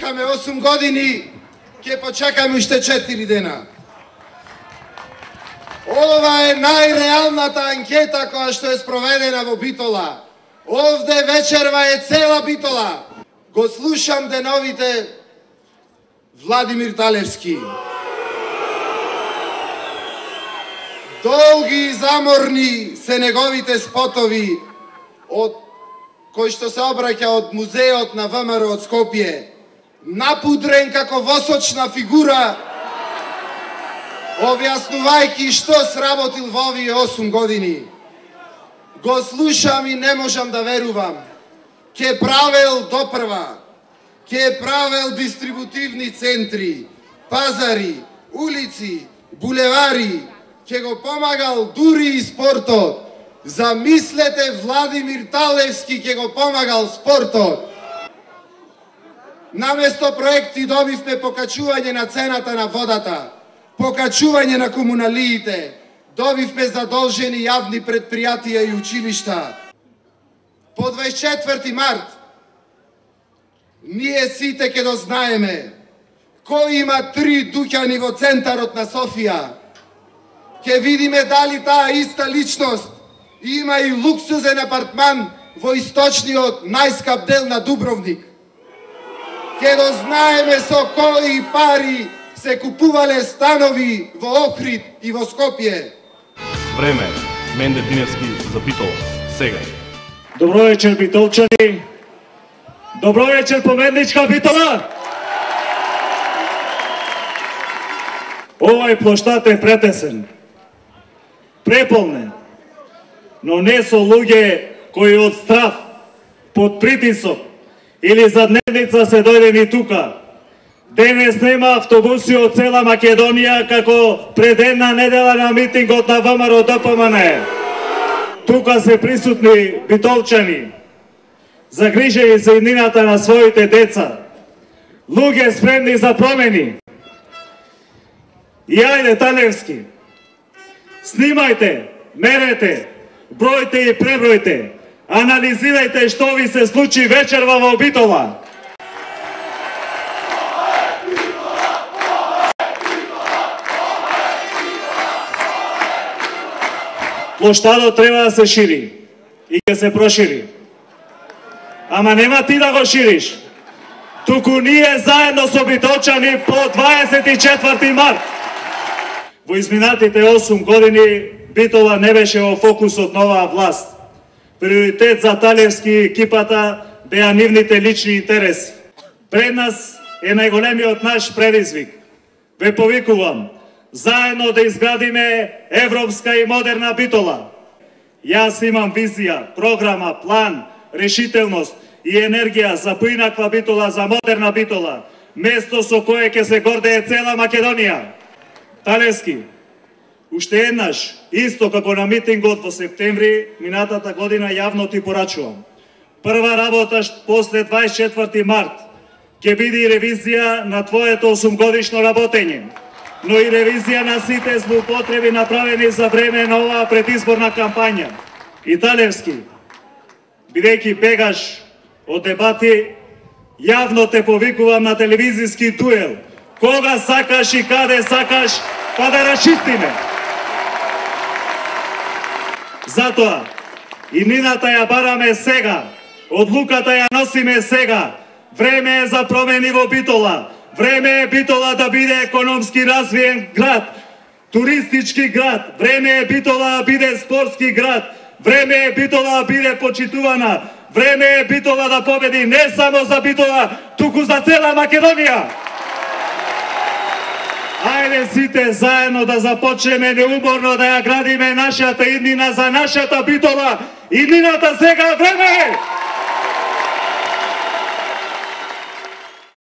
почекаме 8 години, ќе почекаме уште 4 дена. Ова е најреалната анкета која што е спроведена во Битола. Овде вечерва е цела Битола. Го слушам деновите Владимир Талевски. Долги и заморни се неговите спотови од кој што се обраќа од музеот на ВМРО од Скопје, напудрен како восочна фигура, објаснувајќи што сработил во овие 8 години. Го слушам и не можам да верувам. Ке правел допрва, ке правел дистрибутивни центри, пазари, улици, булевари, ке го помагал дури и спортот. Замислете, Владимир Талевски ке го помагал спортот. Наместо проекти добивме покачување на цената на водата, покачување на комуналиите, добивме задолжени јавни предпријатија и училишта. По 24 март, ние сите ќе дознаеме кој има 3 дуќани во центарот на Софија. Ќе видиме дали таа иста личност има и луксузен апартман во источниот најскап дел на Дубровник. Ќе дознаеме со кои пари се купувале станови во Охрид и во Скопје. Време е. Менде Тиневски за Битола. Сега. Добро вечер, битолчани. Добро вечер, победничка Битола. Овај плоштад е претесен, преполнен, но не со луѓе кои од страв, под притисок или за дневница се дојдени тука. Денес нема автобуси од цела Македонија како пред една недела на митингот на ВМРО ДПМН. Тука се присутни битолчани, загрижени за иднината на своите деца, луѓе спремни за промени. И ајде, Талевски, снимајте, мерете, бројте и пребројте, анализирајте што ви се случи вечерва во Битола. Плоштадот треба да се шири и ќе се прошири. Ама нема ти да го шириш. Туку ние заедно со битолчани по 24 март. Во изминатите 8 години Битола не беше во фокусот на оваа власт. Приоритет за Талевски и екипата беа нивните лични интереси. Пред нас е најголемиот наш предизвик. Ве повикувам, заедно да изградиме европска и модерна Битола. Јас имам визија, програма, план, решителност и енергија за поинаква Битола, за модерна Битола, место со кое ќе се гордее цела Македонија. Талевски, уште еднаш, исто како на митингот во септември минатата година, јавно ти порачувам. Прва работа после 24 март ќе биде и ревизија на твоето 8-годишно работење, но и ревизија на сите злоупотреби направени за време на оваа предизборна кампања. И Талевски, бидејќи бегаш од дебати, јавно те повикувам на телевизиски дуел. Кога сакаш и каде сакаш, па да расчистиме. Затоа, иднината ја бараме сега, одлуката ја носиме сега. Време е за промени во Битола. Време е Битола да биде економски развиен град, туристички град. Време е Битола да биде спортски град. Време е Битола да биде почитувана. Време е Битола да победи не само за Битола, туку за цела Македонија. Ајде сите заедно да започнеме неуморно да ја градиме нашата иднина за нашата Битола. Иднината сега време е!